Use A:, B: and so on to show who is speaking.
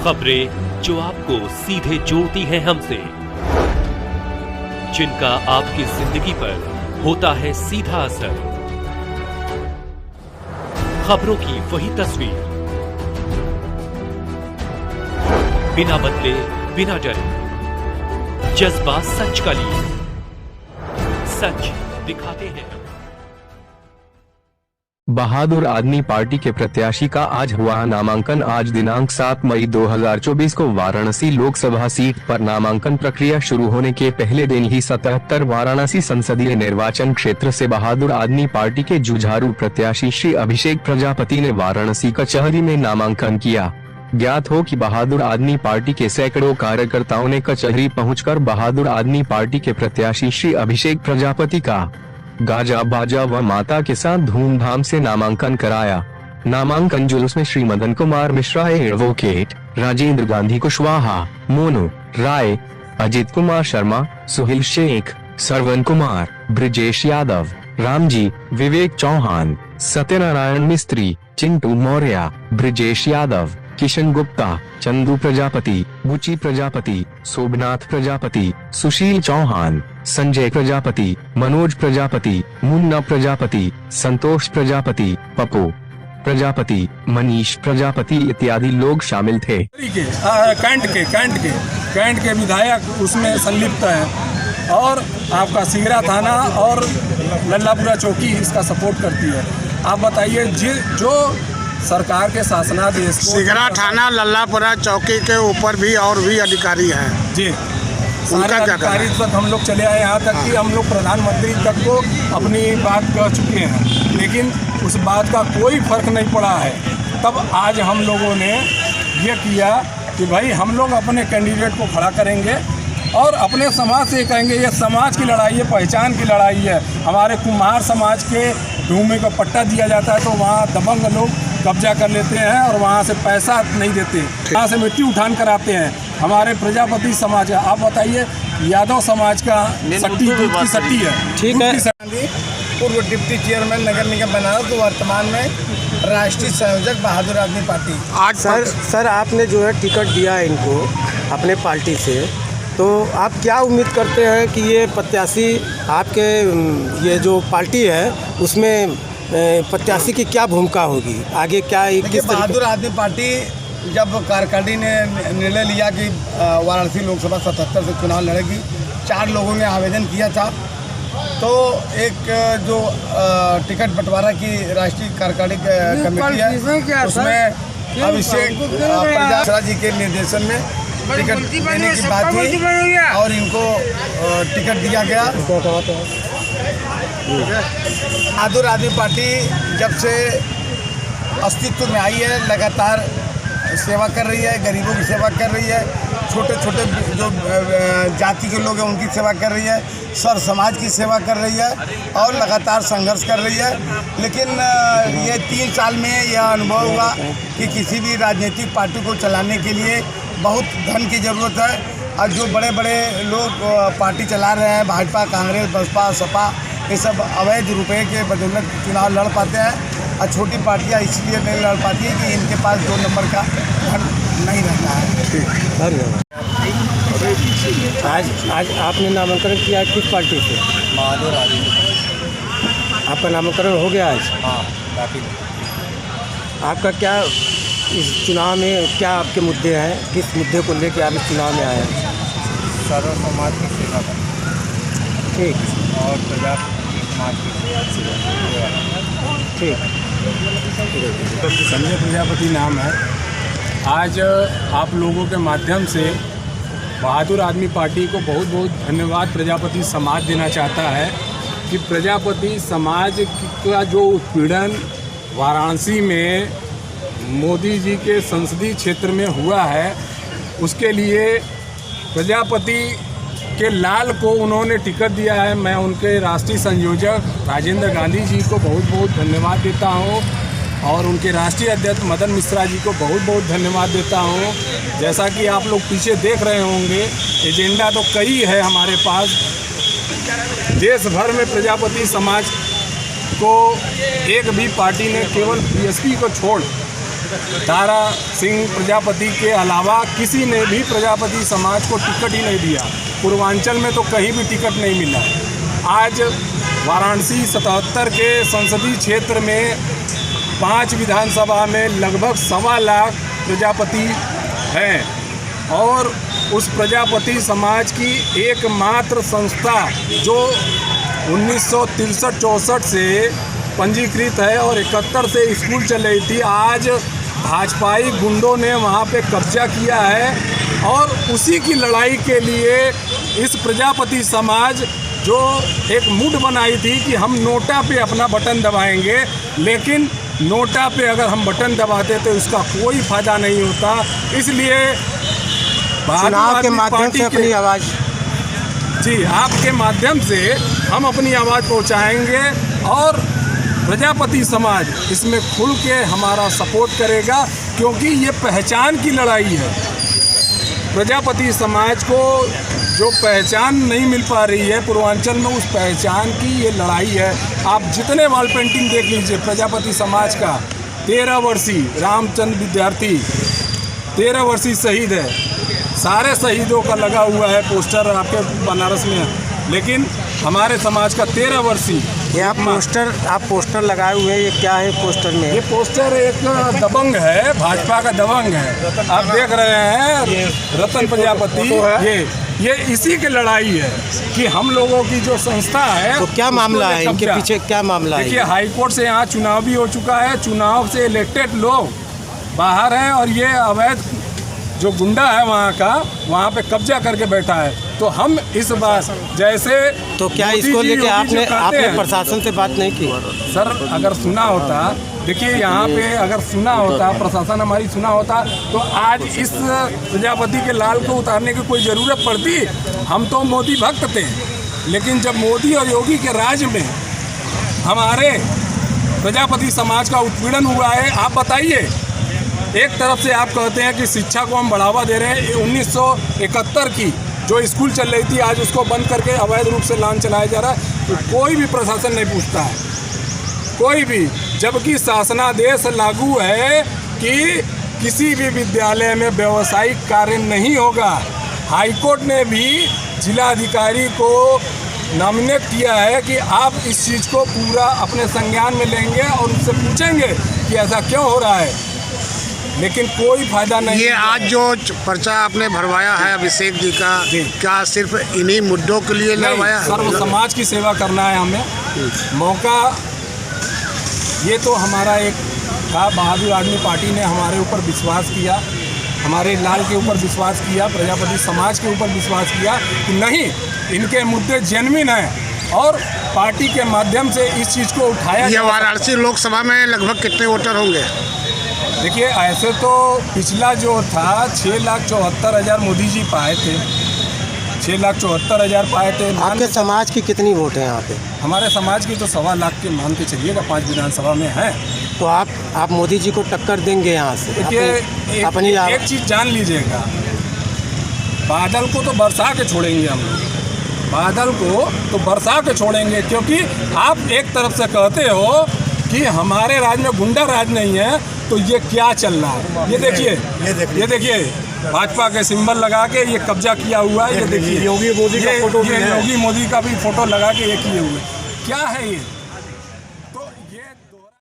A: खबरें जो आपको सीधे जोड़ती हैं हमसे, जिनका आपकी जिंदगी पर होता है सीधा असर। खबरों की वही तस्वीर, बिना बदले बिना डरे, जज्बा सच का लिए, सच दिखाते हैं।
B: बहादुर आदमी पार्टी के प्रत्याशी का आज हुआ नामांकन। आज दिनांक 7 मई 2024 को वाराणसी लोकसभा सीट पर नामांकन प्रक्रिया शुरू होने के पहले दिन ही 77 वाराणसी संसदीय निर्वाचन क्षेत्र से बहादुर आदमी पार्टी के जुझारू प्रत्याशी श्री अभिषेक प्रजापति ने वाराणसी कचहरी में नामांकन किया। ज्ञात हो कि बहादुर आदमी पार्टी के सैकड़ों कार्यकर्ताओं ने कचहरी पहुंचकर बहादुर आदमी पार्टी के प्रत्याशी श्री अभिषेक प्रजापति का गाजा बाजा व माता के साथ धूमधाम से नामांकन कराया। नामांकन जुलूस में श्री मदन कुमार मिश्रा, एडवोकेट राजेंद्र गांधी कुशवाहा, मोनू राय, अजित कुमार शर्मा, सुहेल शेख, सरवन कुमार, ब्रिजेश यादव, रामजी, विवेक चौहान, सत्यनारायण मिस्त्री, चिंटू मौर्य, ब्रिजेश यादव, किशन गुप्ता, चंदू प्रजापति, बुची प्रजापति, शोभनाथ प्रजापति, सुशील चौहान, संजय प्रजापति, मनोज प्रजापति, मुन्ना प्रजापति, संतोष प्रजापति, पप्पू प्रजापति, मनीष प्रजापति इत्यादि लोग शामिल थे।
C: कैंट के विधायक उसमें संलिप्त हैं और आपका सिगरा थाना और लल्लापुरा चौकी इसका सपोर्ट करती है। आप बताइए, जो सरकार के शासनादेश को
D: सिगरा थाना लल्लापुरा चौकी के ऊपर भी और भी अधिकारी हैं
C: जी, सारे अधिकारी तक हम लोग चले आए, यहाँ तक कि हम लोग प्रधानमंत्री तक को अपनी बात कह चुके हैं, लेकिन उस बात का कोई फर्क नहीं पड़ा है। तब आज हम लोगों ने ये किया कि भाई हम लोग अपने कैंडिडेट को खड़ा करेंगे और अपने समाज से कहेंगे ये समाज की लड़ाई है, पहचान की लड़ाई है। हमारे कुम्हार समाज के भूमि को पट्टा दिया जाता है तो वहाँ दबंग लोग कब्जा कर लेते हैं और वहाँ से पैसा नहीं देते, वहाँ से मिट्टी उठान कराते हैं। हमारे प्रजापति समाज है, आप बताइए यादव समाज का सट्टी दूध की सट्टी है।
D: ठीक है। पूर्व डिप्टी चेयरमैन नगर निगम बनारस, तो वर्तमान में राष्ट्रीय संयोजक बहादुर आदमी पार्टी।
E: आज सर आपने जो है टिकट दिया है इनको अपने पार्टी से, तो आप क्या उम्मीद करते हैं कि ये प्रत्याशी आपके ये जो पार्टी है उसमें प्रत्याशी की क्या भूमिका होगी आगे? क्या किस
D: बहादुर आदमी पार्टी जब कार्यकारिणी ने निर्णय लिया कि वाराणसी लोकसभा 77 से चुनाव लड़ेगी, 4 लोगों ने आवेदन किया था, तो एक जो टिकट बंटवारा की राष्ट्रीय कार्यकारिणी कमेटी है उसमें अभिषेक प्रजापति जी के निर्देशन में टिकट देने की बात हुई और इनको टिकट दिया गया। बहादुर आदमी पार्टी जब से अस्तित्व में आई है लगातार सेवा कर रही है, गरीबों की सेवा कर रही है, छोटे छोटे जो जाति के लोग हैं उनकी सेवा कर रही है, सर समाज की सेवा कर रही है और लगातार संघर्ष कर रही है। लेकिन ये 3 साल में यह अनुभव हुआ कि किसी भी राजनीतिक पार्टी को चलाने के लिए बहुत धन की ज़रूरत है और जो बड़े बड़े लोग पार्टी चला रहे हैं, भाजपा, कांग्रेस, बसपा, सपा, ये सब अवैध रुपए के बदौलत चुनाव लड़ पाते हैं और छोटी पार्टियां इसलिए नहीं लड़ पाती है कि इनके पास 2 नंबर का धन नहीं रहता है।
E: आज आपने नामांकन किया किस पार्टी से?
D: बहादुर आदमी।
E: आपका नामांकन हो गया आज?
D: हाँ, काफ़ी।
E: आपका क्या इस चुनाव में क्या आपके मुद्दे हैं? किस मुद्दे को लेकर आप इस चुनाव में आए हैं?
D: सर्व समाज की सेवा करना।
E: ठीक।
D: और प्रजा समाज की सेवा।
E: ठीक।
C: संजय प्रजापति नाम है। आज आप लोगों के माध्यम से बहादुर आदमी पार्टी को बहुत बहुत धन्यवाद प्रजापति समाज देना चाहता है कि प्रजापति समाज का जो उत्पीड़न वाराणसी में मोदी जी के संसदीय क्षेत्र में हुआ है, उसके लिए प्रजापति के लाल को उन्होंने टिकट दिया है। मैं उनके राष्ट्रीय संयोजक राजेंद्र गांधी जी को बहुत बहुत धन्यवाद देता हूं और उनके राष्ट्रीय अध्यक्ष मदन मिश्रा जी को बहुत बहुत धन्यवाद देता हूं। जैसा कि आप लोग पीछे देख रहे होंगे, एजेंडा तो कई है हमारे पास। देश भर में प्रजापति समाज को एक भी पार्टी ने केवल बीएसपी को छोड़ दारा सिंह प्रजापति के अलावा किसी ने भी प्रजापति समाज को टिकट ही नहीं दिया। पूर्वांचल में तो कहीं भी टिकट नहीं मिला। आज वाराणसी 77 के संसदीय क्षेत्र में 5 विधानसभा में लगभग 1.25 लाख प्रजापति हैं और उस प्रजापति समाज की एकमात्र संस्था जो 1963-64 से पंजीकृत है और 71 से स्कूल चल रही थी, आज भाजपाई गुंडों ने वहाँ पे कब्जा किया है और उसी की लड़ाई के लिए इस प्रजापति समाज जो एक मूड बनाई थी कि हम नोटा पे अपना बटन दबाएंगे, लेकिन नोटा पे अगर हम बटन दबाते तो इसका कोई फायदा नहीं होता। इसलिए
E: चुनाव के माध्यम से अपनी आवाज़,
C: जी आपके माध्यम से हम अपनी आवाज़ पहुंचाएंगे और प्रजापति समाज इसमें खुल के हमारा सपोर्ट करेगा, क्योंकि ये पहचान की लड़ाई है। प्रजापति समाज को जो पहचान नहीं मिल पा रही है पूर्वांचल में, उस पहचान की ये लड़ाई है। आप जितने वॉल पेंटिंग देख लीजिए प्रजापति समाज का, 13 वर्षीय रामचंद्र विद्यार्थी 13 वर्षीय शहीद है, सारे शहीदों का लगा हुआ है पोस्टर आपके बनारस में, लेकिन हमारे समाज का 13 वर्षीय
E: ये आप पोस्टर लगाए हुए हैं, ये क्या है पोस्टर में?
C: ये पोस्टर एक दबंग है, भाजपा का दबंग है। आप देख रहे हैं रतन प्रजापति, ये इसी की लड़ाई है कि हम लोगों की जो संस्था है।
E: तो क्या मामला है इनके पीछे, क्या मामला है?
C: देखिए, हाईकोर्ट से यहाँ चुनाव भी हो चुका है, चुनाव से इलेक्टेड लोग बाहर हैं और ये अवैध जो गुंडा है वहाँ पे कब्जा करके बैठा है। तो हम इस बार जैसे,
E: तो क्या इसको लेके आपने प्रशासन से बात नहीं की?
C: सर अगर सुना होता, देखिए यहाँ पे अगर सुना होता, प्रशासन हमारी सुना होता, तो आज इस प्रजापति के लाल को उतारने की कोई ज़रूरत पड़ती? हम तो मोदी भक्त थे, लेकिन जब मोदी और योगी के राज में हमारे प्रजापति समाज का उत्पीड़न हुआ है। आप बताइए, एक तरफ से आप कहते हैं कि शिक्षा को हम बढ़ावा दे रहे हैं, 1971 की जो स्कूल चल रही थी आज उसको बंद करके अवैध रूप से लान चलाया जा रहा है, तो कोई भी प्रशासन नहीं पूछता है, कोई भी। जबकि शासनादेश लागू है कि किसी भी विद्यालय में व्यावसायिक कार्य नहीं होगा। हाईकोर्ट ने भी जिलाधिकारी को नॉमिनेट किया है कि आप इस चीज़ को पूरा अपने संज्ञान में लेंगे और उनसे पूछेंगे कि ऐसा क्यों हो रहा है, लेकिन कोई फायदा नहीं।
F: ये आज जो पर्चा आपने भरवाया है अभिषेक जी का, क्या सिर्फ इन्हीं मुद्दों के लिए लड़वाया है?
C: सर्व समाज की सेवा करना है हमें। मौका ये तो हमारा एक था, बहादुर आदमी पार्टी ने हमारे ऊपर विश्वास किया, हमारे लाल के ऊपर विश्वास किया, प्रजापति समाज के ऊपर विश्वास किया कि नहीं, इनके मुद्दे जेन्युइन हैं और पार्टी के माध्यम से इस चीज़ को उठाया।
F: ये वाराणसी लोकसभा में लगभग कितने वोटर होंगे?
C: देखिए, ऐसे तो पिछला जो था 6,74,000 मोदी जी पाए थे, 6,74,000 पाए थे।
E: आपके समाज की कितनी वोट है यहाँ पे?
C: हमारे समाज की तो 1.25 लाख के मान के चलिएगा, 5 विधानसभा में है।
E: तो आप मोदी जी को टक्कर देंगे यहाँ से?
C: देखिए,
E: अपनी
C: एक चीज़ जान लीजिएगा, बादल को तो बरसा के छोड़ेंगे हम लोग, बादल को तो बरसा के छोड़ेंगे, क्योंकि आप एक तरफ से कहते हो कि हमारे राज में गुंडा राज नहीं है, तो ये क्या चल रहा है? ये देखिए भाजपा के सिंबल लगा के ये कब्जा किया हुआ है। ये देखिए योगी मोदी का फोटो, योगी मोदी का भी फोटो लगा के ये किए हुए, क्या है ये?